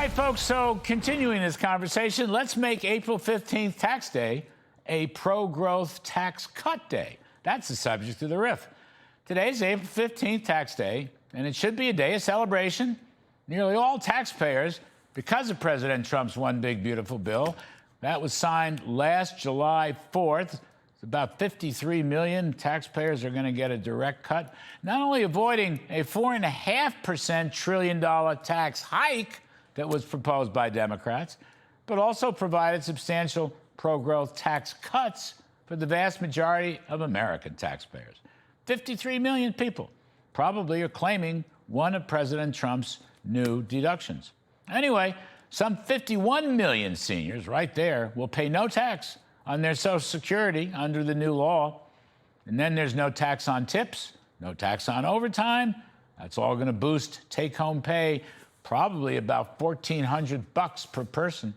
right, folks, so continuing this conversation, let's make April 15th tax day a pro-growth tax cut day. That's the subject of the riff. Today's April 15th tax day, and it should be a day of celebration. Nearly all taxpayers, because of President Trump's one big beautiful bill, that was signed last July 4th. It's about 53 million taxpayers are going to get a direct cut, not only avoiding a $4.5% trillion tax hike that was proposed by Democrats, but also provided substantial pro-growth tax cuts for the vast majority of American taxpayers. 53 million people probably are claiming one of President Trump's new deductions. Anyway, some 51 million seniors right there will pay no tax on their Social Security under the new law. And then there's no tax on tips, no tax on overtime. That's all going to boost take-home pay, probably about $1,400 per person.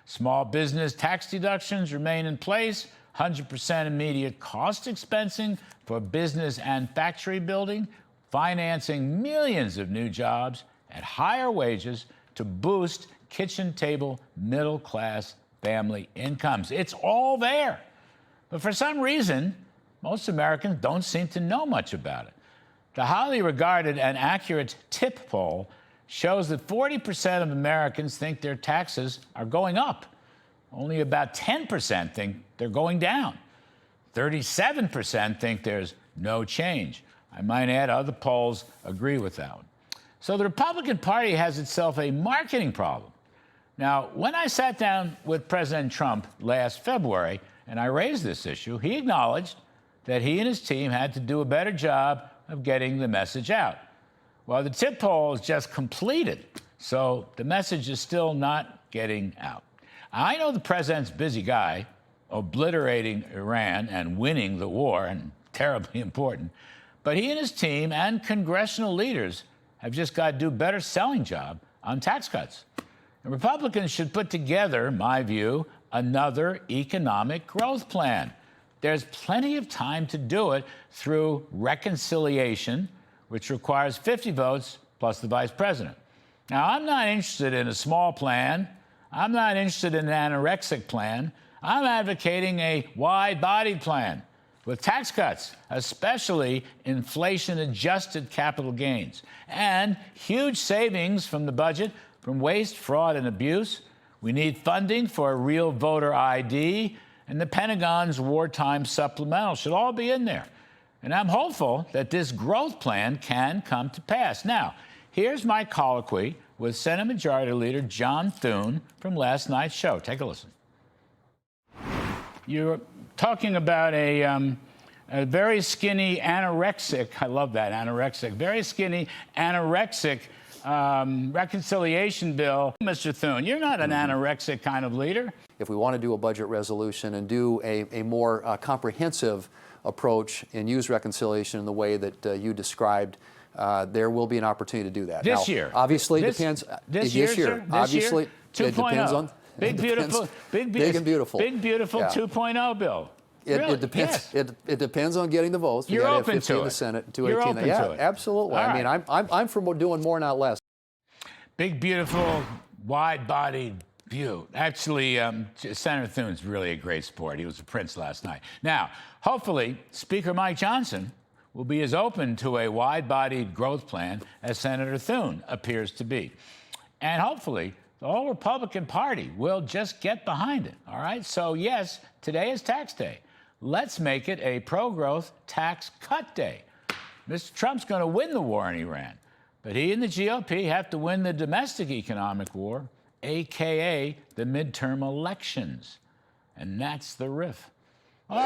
Small business tax deductions remain in place, 100% immediate cost expensing for business and factory building, financing millions of new jobs at higher wages to boost kitchen table middle-class family incomes. It's all there. But for some reason, most Americans don't seem to know much about it. The highly regarded and accurate TIP poll shows that 40% of Americans think their taxes are going up. Only about 10% think they're going down. 37% think there's no change. I might add, other polls agree with that one. So the Republican Party has itself a marketing problem. Now, when I sat down with President Trump last February and I raised this issue, he acknowledged that he and his team had to do a better job of getting the message out. Well, the TIP poll is just completed, so the message is still not getting out. I know the president's a busy guy, obliterating Iran and winning the war, and terribly important, but he and his team and congressional leaders have just got to do a better selling job on tax cuts. And Republicans should put together, my view, another economic growth plan. There's plenty of time to do it through reconciliation, which requires 50 votes plus the vice president. Now, I'm not interested in a small plan. I'm not interested in an anorexic plan. I'm advocating a wide-bodied plan with tax cuts, especially inflation-adjusted capital gains, and huge savings from the budget from waste, fraud, and abuse. We need funding for a real voter ID, and the Pentagon's wartime supplemental should all be in there. And I'm hopeful that this growth plan can come to pass. Now, here's my colloquy with Senate Majority Leader John Thune from last night's show. Take a listen. You're talking about a very skinny anorexic, I love that, anorexic, very skinny anorexic reconciliation bill. Mr. Thune, you're not an anorexic kind of leader. If we want to do a budget resolution and do a more comprehensive approach and use reconciliation in the way that you described, there will be an opportunity to do that. This now, year. Obviously, depends. This year, sir? Obviously, this year? 2.0. It depends on. Big, beautiful, big and beautiful. Big, beautiful yeah. 2.0 bill. It depends. Yes. It depends on getting the votes. You're open to it. In the Senate, 218. You're open yeah, to it. Absolutely. All I mean, I'm for doing more, not less. Big, beautiful, wide-bodied view. Actually, Senator Thune's really a great sport. He was a prince last night. Now, hopefully, Speaker Mike Johnson will be as open to a wide-bodied growth plan as Senator Thune appears to be. And hopefully, the whole Republican Party will just get behind it, all right? So, yes, today is tax day. Let's make it a pro-growth tax cut day. Mr. Trump's going to win the war in Iran, but he and the GOP have to win the domestic economic war, a.k.a. the midterm elections. And that's the riff.